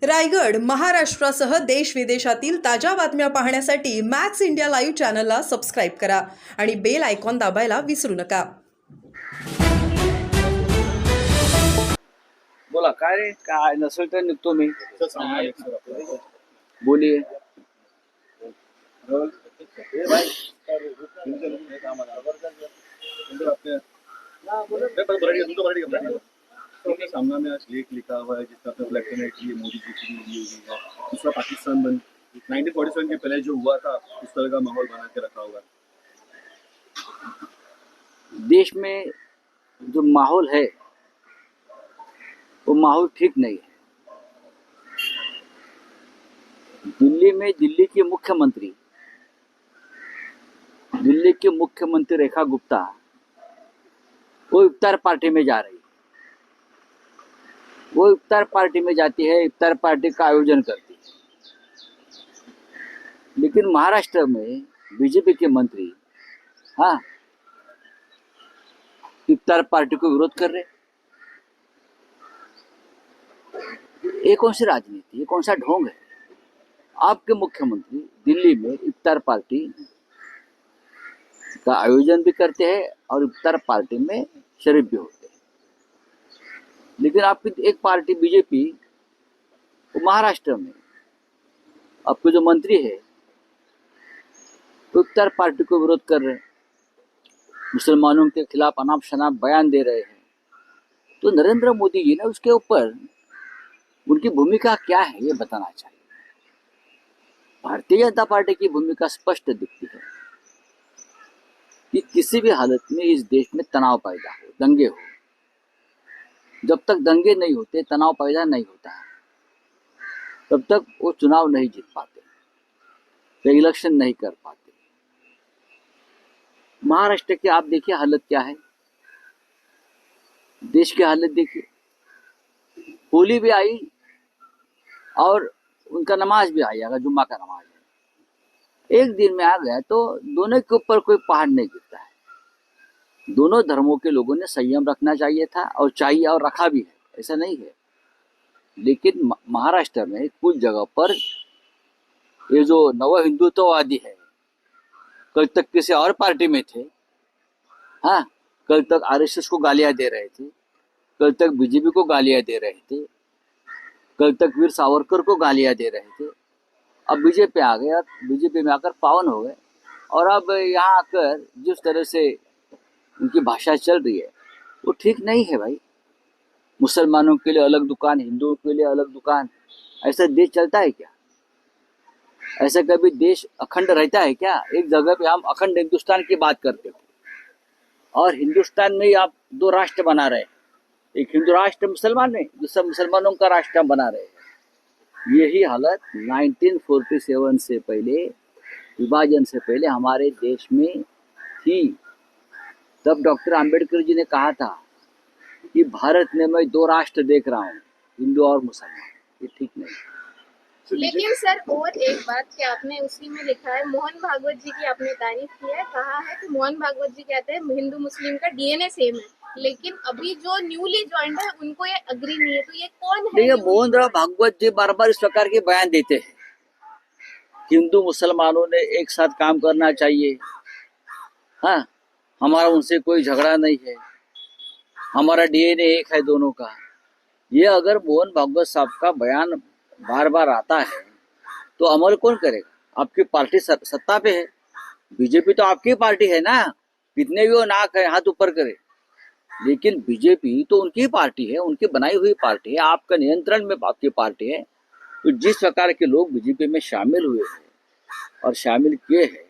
रायगड, महाराष्ट्रासह देश विदेशातील ताज्या बातम्या पाहण्यासाठी मॅक्स इंडिया लाईव्ह चॅनलला सबस्क्राईब करा आणि बेल आयकॉन दाबायला विसरू नका. बोला काय रे, काय नसेल तर निघतो मी. बोलिए. सामना में आज लेख लिखा हुआ है जिसका अपने लेफ्टिनेंट ये मोदी जी की ली हुई है. दूसरा पाकिस्तान बन 1947 के पहले जो हुआ था उस तरह का माहौल बना के रखा हुआ है. देश में जो माहौल है वो माहौल ठीक नहीं है. दिल्ली में दिल्ली की मुख्यमंत्री रेखा गुप्ता वो इफ्तार पार्टी में जा रही है. वो इफ्तार पार्टी में जाती है, इफ्तार पार्टी का आयोजन करती है. लेकिन महाराष्ट्र में बीजेपी के मंत्री इफ्तार पार्टी को विरोध कर रहे. ये कौन सी राजनीति, ये कौन सा ढोंग है? आपके मुख्यमंत्री दिल्ली में इफ्तार पार्टी का आयोजन भी करते हैं और इफ्तार पार्टी में शरीक भी होते हैं. लेकिन आपकी एक पार्टी बीजेपी महाराष्ट्र में आपके जो मंत्री है तो इफ्तार पार्टी को विरोध कर रहे हैं, मुसलमानों के खिलाफ अनाप शनाप बयान दे रहे हैं. तो नरेंद्र मोदी जी ने उसके ऊपर उनकी भूमिका क्या है ये बताना चाहिए. भारतीय जनता पार्टी की भूमिका स्पष्ट दिखती है कि किसी भी हालत में इस देश में तनाव पैदा हो, दंगे हो. जब तक दंगे नहीं होते, तनाव पैदा नहीं होता है, तब तक वो चुनाव नहीं जीत पाते, वे इलेक्शन नहीं कर पाते. महाराष्ट्र की आप देखिए हालत क्या है, देश की हालत देखिए. होली भी आई और उनका नमाज भी आई, अगर जुम्मा का नमाज है, एक दिन में आ गया तो दोनों के ऊपर कोई पहाड़ नहीं गिरता है. दोनों धर्मों के लोगों ने संयम रखना चाहिए था और चाहिए और रखा भी है, ऐसा नहीं है. लेकिन महाराष्ट्र में कुछ जगह पर ये जो नव हिंदुत्ववादी है, कल तक किसी और पार्टी में थे, कल तक आरएसएस को गालियां दे रहे थे, कल तक बीजेपी को गालियां दे रहे थे, कल तक वीर सावरकर को गालियां दे रहे थे. अब बीजेपी आ गए और बीजेपी में आकर पावन हो गए. और अब यहाँ आकर जिस तरह से उनकी भाषा चल रही है वो ठीक नहीं है भाई. मुसलमानों के लिए अलग दुकान, हिंदुओं के लिए अलग दुकान, ऐसा देश चलता है क्या? ऐसा कभी देश अखंड रहता है क्या? एक जगह पे हम अखंड हिंदुस्तान की बात करते हो और हिंदुस्तान में ही आप दो राष्ट्र बना रहे हैं. एक हिंदू राष्ट्र मुसलमान है, दूसरा मुसलमानों का राष्ट्र बना रहे हैं. यही हालत 1947 से पहले, विभाजन से पहले हमारे देश में थी. तब डॉक्टर आम्बेडकर जी ने कहा था कि भारत में मैं दो राष्ट्र देख रहा हूँ, हिंदू और मुसलमान. ये ठीक नहीं. लेकिन सर और एक बात कि आपने उसी में लिखा है, मोहन भागवत जी की आपने तारीफ की है, कहा है कि मोहन भागवत जी कहते हैं हिंदू मुस्लिम का डीएनए सेम है. लेकिन अभी जो न्यूली ज्वाइंड है उनको ये अग्री नहीं है. तो ये कौन है? देखिए, मोहन राव भागवत जी बार बार इस प्रकार के बयान देते हैं. हिंदू मुसलमानों ने एक साथ काम करना चाहिए, हमारा उनसे कोई झगड़ा नहीं है, हमारा डीएनए एक है दोनों का. ये अगर मोहन भागवत साहब का बयान बार बार आता है तो अमल कौन करेगा? आपकी पार्टी सत्ता पे है, बीजेपी तो आपकी पार्टी है ना, कितने भी वो नाक है हाथ ऊपर करे. लेकिन बीजेपी तो उनकी पार्टी है, उनकी बनाई हुई पार्टी है, आपका नियंत्रण में आपकी पार्टी है. तो जिस प्रकार के लोग बीजेपी में शामिल हुए हैं और शामिल किए हैं,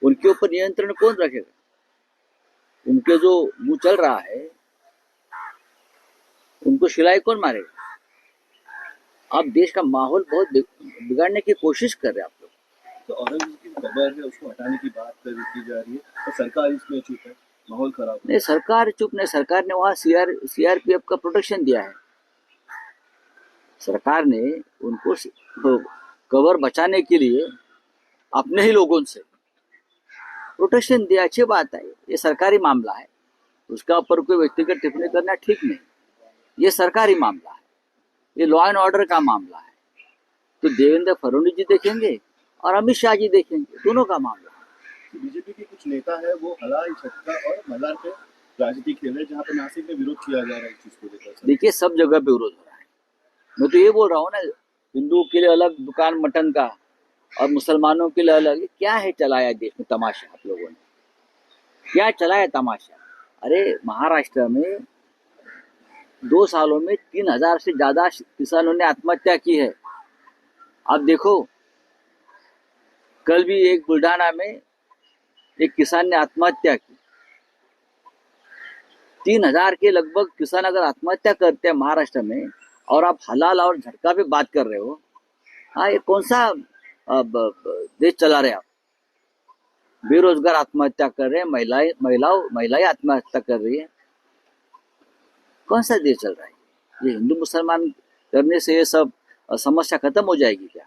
उनके ऊपर नियंत्रण कौन रखेगा? उनके जो मुंह चल रहा है उनको शिलाई कौन मारेगा? आप देश का माहौल बहुत बिगाड़ने की कोशिश कर रहे हैं आप लोग. तो औरंगजेब की खबर है उसको हटाने की बात की जा रही है और सरकार इसमें चुप है, माहौल खराब. नहीं, सरकार चुप नहीं. सरकार ने वहाँ सीआरपीएफ का प्रोटेक्शन दिया है. सरकार ने उनको कवर बचाने के लिए अपने ही लोगों से प्रोटेक्शन दिया. अच्छी बात है, ये सरकारी मामला है, उसका ऊपर कोई व्यक्तिगत टिप्पणी करना ठीक नहीं. ये सरकारी मामला है, ये लॉ एंड ऑर्डर का मामला है, तो देवेंद्र फडणवीस जी देखेंगे और अमित शाह जी देखेंगे, दोनों का मामला है। बीजेपी के कुछ नेता है वो हलाल झटका और मल्हार पे राजनीति खेल रहे हैं, जहाँ पे नासिक में विरोध किया जा रहा है इस चीज को लेकर। देखिए सब जगह पे विरोध हो रहा है। मैं तो ये बोल रहा हूँ ना, हिंदुओं के लिए अलग दुकान मटन का और मुसलमानों के लिए अलग, ये क्या है चलाया देश में तमाशा? आप लोगों ने क्या चलाया तमाशा? अरे महाराष्ट्र में 2 सालों में 3,000 से ज्यादा किसानों ने आत्महत्या की है। आप देखो, कल भी एक बुल्ढाना में एक किसान ने आत्महत्या की। 3,000 के लगभग किसान अगर आत्महत्या करते हैं महाराष्ट्र में, और आप हलाल और झटका पे बात कर रहे हो, हाँ ये कौन सा देश चला रहे आप? बेरोजगार आत्महत्या कर रहे हैं, महिलाएं आत्महत्या कर रही है, कौन सा देश चल रहा है? ये हिंदू मुसलमान करने से ये सब समस्या खत्म हो जाएगी क्या?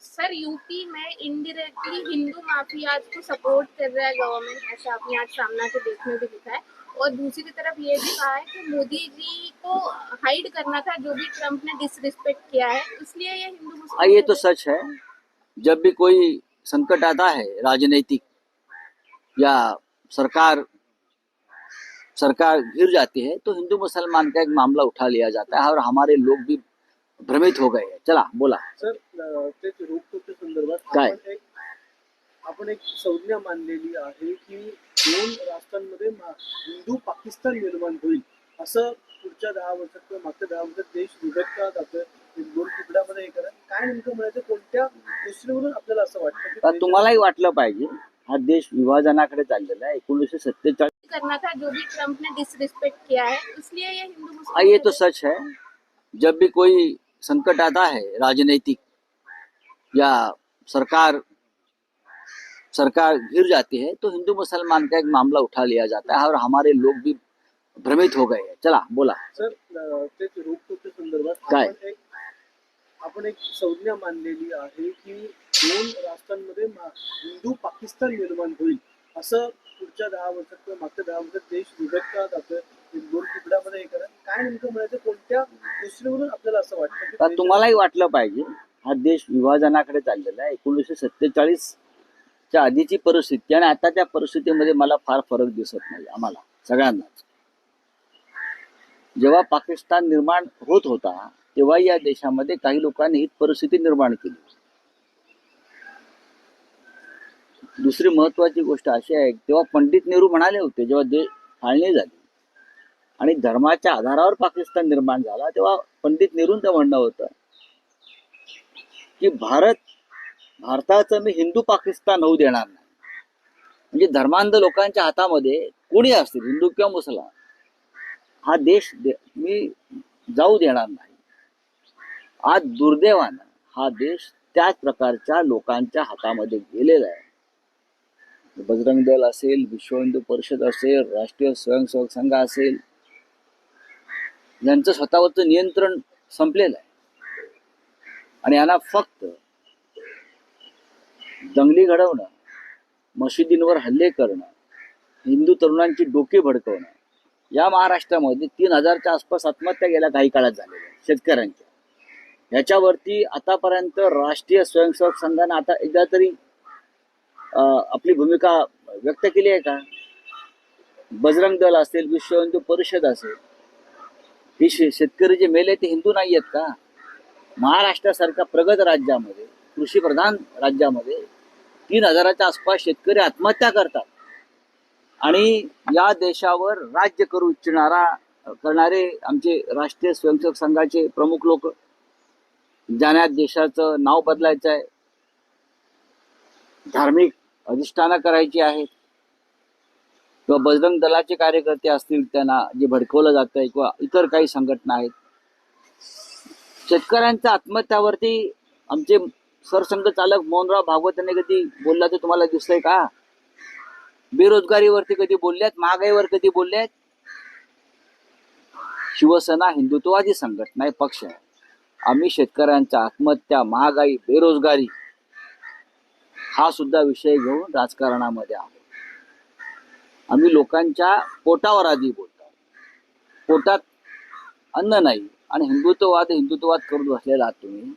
सर यूपी में इनडायरेक्टली हिंदू माफियाज को सपोर्ट कर रहा है गवर्नमेंट, ऐसा आपने आज सामना के देखने भी दिखा है। और दूसरी तरफ ये भी कहा है कि मोदी जी को हाइड करना था जो भी ट्रम्प ने डिसरिस्पेक्ट किया है, इसलिए ये हिंदू मुस्लिम। ये तो सच है, जब भी कोई संकट आता है राजनीतिक या सरकार घिर जाती है, तो हिंदू मुसलमान का एक मामला उठा लिया जाता है और हमारे लोग भी भ्रमित हो गए। चला बोला सर, ते रोखोच्या संदर्भात काय? आपण एक संज्ञा मानलेली आहे की 2 राष्ट्रांमध्ये हिंदू पाकिस्तान निर्माण होईल, असं पुढच्या 10 वर्षात किंवा मागच्या 10 वर्षात देश विभक्ता जातोय, 2 तुकड्यामध्ये हे करा. काय नेमकं म्हणायचं, कोणत्या गोष्टीवरून आपल्याला असं वाटतं तर की तुम्हालाही वाटलं पाहिजे, हा देश विभाजनाकडे चाललेला आहे। 1947 करना था जो भी ट्रम्प ने डिसरिस्पेक्ट किया है, इसलिए ये हिंदू मुस्लिम। ये तो सच है, जब भी कोई संकट आता है राजनीतिक या सरकार घिर जाती है, तो हिंदू मुसलमान का एक मामला उठा लिया जाता है और हमारे लोग भी भ्रमित हो गए। चला बोला सर, ते रोखोच्या संदर्भात काय? आपण एक संज्ञा मानलेली आहे की 2 राष्ट्रांमध्ये हिंदू पाकिस्तान निर्माण होईल, असं पुढच्या 10 वर्षात किंवा मागच्या 10 वर्षात देश विभक्ता जातोय, 2 तुकड्यामध्ये हे करा. काय नेमकं म्हणायचं, कोणत्या गोष्टीवरून आपल्याला असं वाटतं की तर तुम्हालाही वाटलं पाहिजे, हा देश विभाजनाकडे चाललेला आहे। 1947 च्या आधीची परिस्थिती आणि आता त्या परिस्थितीमध्ये मला फार फरक दिसत नाही, आम्हाला सगळ्यांनाच। जेव्हा पाकिस्तान निर्माण होत होता तेव्हा या देशामध्ये काही लोकांनी ही परिस्थिती निर्माण केली। दुसरी महत्वाची गोष्ट अशी आहे, तेव्हा पंडित नेहरू म्हणाले होते, जेव्हा देश फाळणी झाली आणि धर्माच्या आधारावर पाकिस्तान निर्माण झाला, तेव्हा पंडित नेहरूंचं म्हणणं होतं की भारताचं मी हिंदू पाकिस्तान होऊ देणार नाही। म्हणजे धर्मांध लोकांच्या हातामध्ये कोणी असतील, हिंदू किंवा मुसलमान, हा देश मी जाऊ देणार नाही। आज दुर्दैवानं हा देश त्याच प्रकारच्या लोकांच्या हातामध्ये गेलेला आहे। बजरंग दल असेल, विश्व हिंदू परिषद असेल, राष्ट्रीय स्वयंसेवक संघ असेल, यांचं स्वतःवरचं नियंत्रण संपलेलं आहे आणि यांना फक्त दंगली घडवणं, मशिदींवर हल्ले करणं, हिंदू तरुणांची डोके भडकवणं, या महाराष्ट्रामध्ये 3,000च्या आसपास आत्महत्या गेल्या काही काळात झालेल्या शेतकऱ्यांच्या। याच्यावरती आतापर्यंत राष्ट्रीय स्वयंसेवक संघाने आता एकदा तरी आपली भूमिका व्यक्त केली आहे का? बजरंग दल असेल, विश्व हिंदू परिषद असेल, ही शेतकरी जे मेले ते हिंदू नाही आहेत का? महाराष्ट्रासारख्या प्रगत राज्यामध्ये, कृषी प्रधान राज्यामध्ये 3,000च्या आसपास शेतकरी आत्महत्या करतात आणि या देशावर राज्य करू करणारे आमचे राष्ट्रीय स्वयंसेवक संघाचे प्रमुख लोक, ज्यांना देशाचं नाव बदलायचं आहे, धार्मिक अधिष्ठानं करायची आहेत, किंवा बजरंग दलाचे कार्यकर्ते असतील त्यांना जे भडकवलं जात आहे, किंवा इतर काही संघटना आहेत, शेतकऱ्यांच्या आत्महत्यावरती आमचे सरसंघचालक मोहनराव भागवत यांनी कधी बोलला ते तुम्हाला दिसतंय का? बेरोजगारीवरती कधी बोलल्यात? महागाईवर कधी बोलल्यात? शिवसेना हिंदुत्ववादी संघटना आहे, पक्ष आहे। आम्ही शेतकऱ्यांच्या आत्महत्या, महागाई, बेरोजगारी हा सुद्धा विषय घेऊन राजकारणामध्ये आहोत। आम्ही लोकांच्या पोटावर आधी बोलतो, पोटात अन्न नाही आणि हिंदुत्ववाद करत बसलेला आहात तुम्ही.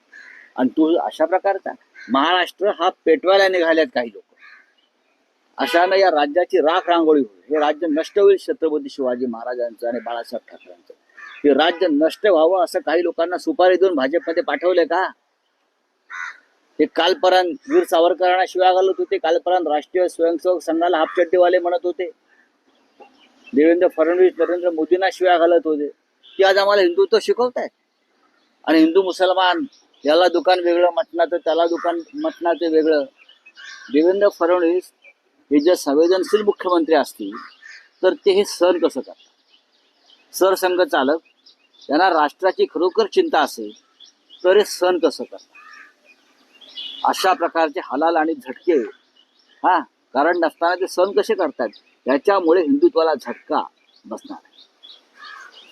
आणि तू अशा प्रकारचा महाराष्ट्र हा पेटवायला निघाल्यात काही लोक. अशानं या राज्याची राख रांगोळी होईल. हे राज्य नष्ट होईल छत्रपती शिवाजी महाराजांचं आणि बाळासाहेब ठाकरेंचं. हे राज्य नष्ट व्हावं असं काही लोकांना सुपारी देऊन भाजपमध्ये पाठवले का? ते कालपर्यंत वीर सावरकरांना शिव्या घालत होते, कालपर्यंत राष्ट्रीय स्वयंसेवक संघाला हापचड्डीवाले म्हणत होते, देवेंद्र फडणवीस नरेंद्र मोदींना शिव्या घालत होते. ते आज आम्हाला हिंदुत्व शिकवतायत. आणि हिंदू मुसलमान याला दुकान वेगळं मटणाचं, त्याला दुकान मटणाचं वेगळं. देवेंद्र फडणवीस हे जर संवेदनशील मुख्यमंत्री असतील तर ते हे सहन कसं करतात? सरसंघ चालक यांना राष्ट्राची खरोखर चिंता असेल तर हे सहन कसं करतात? अशा प्रकारचे हलाल आणि झटके कारण नसताना ते सहन कसे करतात? याच्यामुळे हिंदुत्वाला झटका बसणार आहे.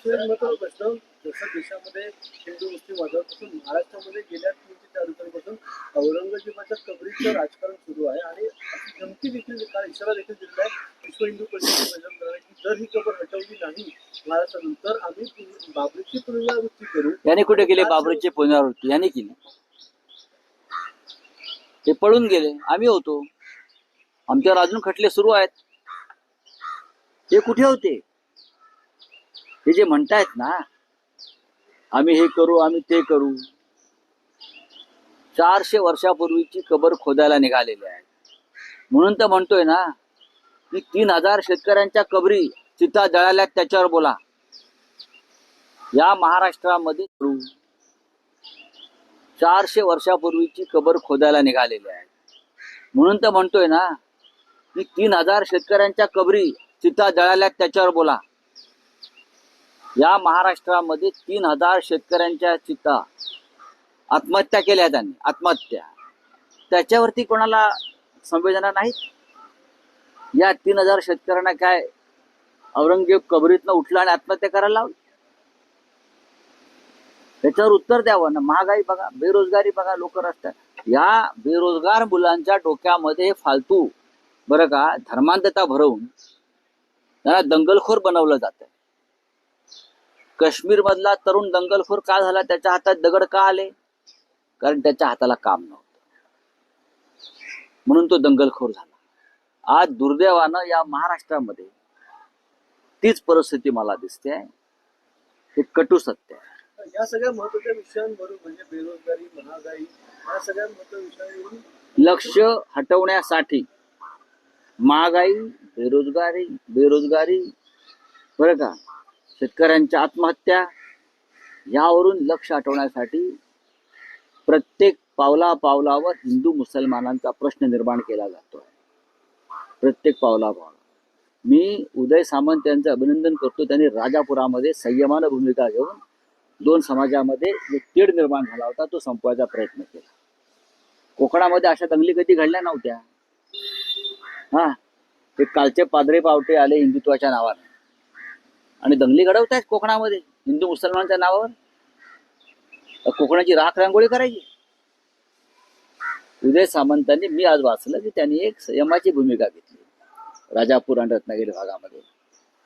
महत्त्वाचा प्रश्न, जसं देशामध्ये हिंदू मुस्लिम वादावर तसं महाराष्ट्रामध्ये गेल्या 3 ते 4 दिवसांपासून औरंगजेबाच्या कबरीचं राजकारण सुरू आहे. आणि अशी धमकी देखील काल इशारा देखील दिलेला आहे विश्व हिंदू परिषदेने की जर ही कबर हटवली नाही महाराष्ट्रातून तर आम्ही बाबरीची पुनरावृत्ती करू. याने कुठे केली बाबरीची पुनरावृत्ती? याने केली. ते पळून गेले, आम्ही होतो, आमच्यावर अजून खटले सुरू आहेत. ते कुठे होते? हे जे म्हणतायत ना आम्ही हे करू आम्ही ते करू, 400 वर्षापूर्वीची कबर खोदायला निघालेली आहे. म्हणून तर म्हणतोय ना की 3000 शेतकऱ्यांच्या कबरी चिता जळाल्यात, त्याच्यावर बोला. या महाराष्ट्रामध्ये 400 वर्षापूर्वीची कबर खोदायला निघालेली आहे. म्हणून तर म्हणतोय ना की 3000 शेतकऱ्यांच्या कबरी चिता जळाल्यात, त्याच्यावर बोला. या महाराष्ट्रामध्ये 3000 शेतकऱ्यांच्या चिता आत्महत्या केल्या त्यांनी, आत्महत्या. त्याच्यावरती कोणाला संवेदना नाहीत? या 3000 शेतकऱ्यांना काय औरंगजेब कबरीतनं उठला आणि आत्महत्या करायला लावली? त्याच्यावर उत्तर द्यावं ना. महागाई बघा, बेरोजगारी बघा, लोक रस्त्यात. या बेरोजगार मुलांच्या डोक्यामध्ये फालतू बरं का धर्मांधता भरवून त्यांना दंगलखोर बनवलं जातं. काश्मीर मधला तरुण दंगलखोर का झाला? त्याच्या हातात दगड का आले? कारण त्याच्या हाताला काम नव्हतं, म्हणून तो दंगलखोर झाला. आज दुर्दैवानं या महाराष्ट्रामध्ये तीच परिस्थिती मला दिसते आहे. हे कटू सत्य आहे. या सगळ्या महत्वाच्या विषयांवरून म्हणजे बेरोजगारी, महागाई, या सगळ्या महत्वाच्या विषयांवरून लक्ष हटवण्यासाठी महागाई, बेरोजगारी बरं का, शेतकऱ्यांच्या आत्महत्या, यावरून लक्ष हटवण्यासाठी प्रत्येक पावलावर हिंदू मुसलमानांचा प्रश्न निर्माण केला जातो. प्रत्येक पावलावर. मी उदय सामंत यांचं अभिनंदन करतो. त्यांनी राजापुरामध्ये संयमानं भूमिका घेऊन 2 समाजामध्ये जो तेढ निर्माण झाला होता तो संपवायचा प्रयत्न केला. कोकणामध्ये अशा दंगली कधी घडल्या नव्हत्या. ते कालचे पादरे पावटे आले हिंदुत्वाच्या नावाने आणि दंगली घडवतायत कोकणामध्ये हिंदू मुसलमानांच्या नावावर. कोकणाची राख रांगोळी करायची. उदय सामंतांनी, मी आज वाचलं की त्यांनी एक संयमाची भूमिका घेतली राजापूर आणि रत्नागिरी भागामध्ये,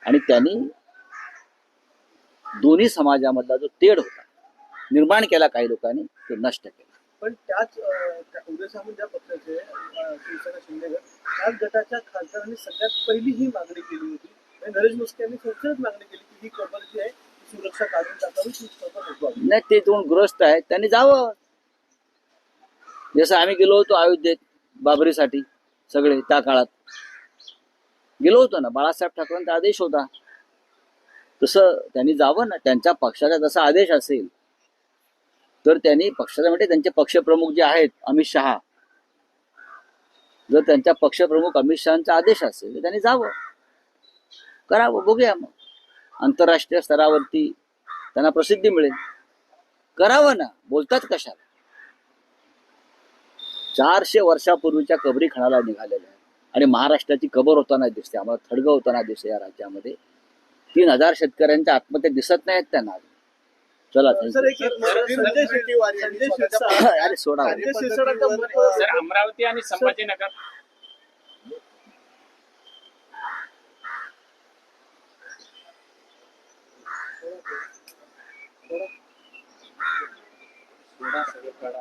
आणि त्यांनी दोन्ही समाजामधला जो तेढ होता निर्माण केला काही लोकांनी, तो नष्ट केला. पण त्याच उदय सामंत ज्या पक्षाचे शिवसेना शिंदेगड त्याच गटाच्या खासदारांनी सगळ्यात पहिली ही मागणी केली होती. आणि नरेश मुस्के यांनी संसदेत मागणी केली की ही कबर जी आहे ती सुरक्षा काढून टाकावी, ती कबर हटवावी. नाही, ते दोन ग्रस्त आहेत, त्यांनी जावं. जसं आम्ही गेलो होतो अयोध्येत बाबरीसाठी, सगळे त्या काळात गेलो होतो ना, बाळासाहेब ठाकरेंचा आदेश होता, तसं त्यांनी जावं ना. त्यांच्या पक्षाचा जसा आदेश असेल तर त्यांनी पक्षाचा, म्हणजे त्यांचे पक्षप्रमुख जे आहेत अमित शहा, जर त्यांच्या पक्षप्रमुख अमित शहाचा आदेश असेल तर त्यांनी जावं, करावं. बघूया मग आंतरराष्ट्रीय स्तरावरती त्यांना प्रसिद्धी मिळेल. करावं ना, बोलतात कशाला? 400 वर्षापूर्वीच्या कबरी खणाला निघालेल्या आहे आणि महाराष्ट्राची कबर होताना दिसते, आम्हाला थडगं होताना दिसते या राज्यामध्ये. 3000 शेतकऱ्यांच्या आत्महत्या दिसत नाहीत त्यांना. चला सर, एक संजय शेट्टी अरे सोडा. सर, अमरावती आणि संभाजीनगर थोड़ा सा काढा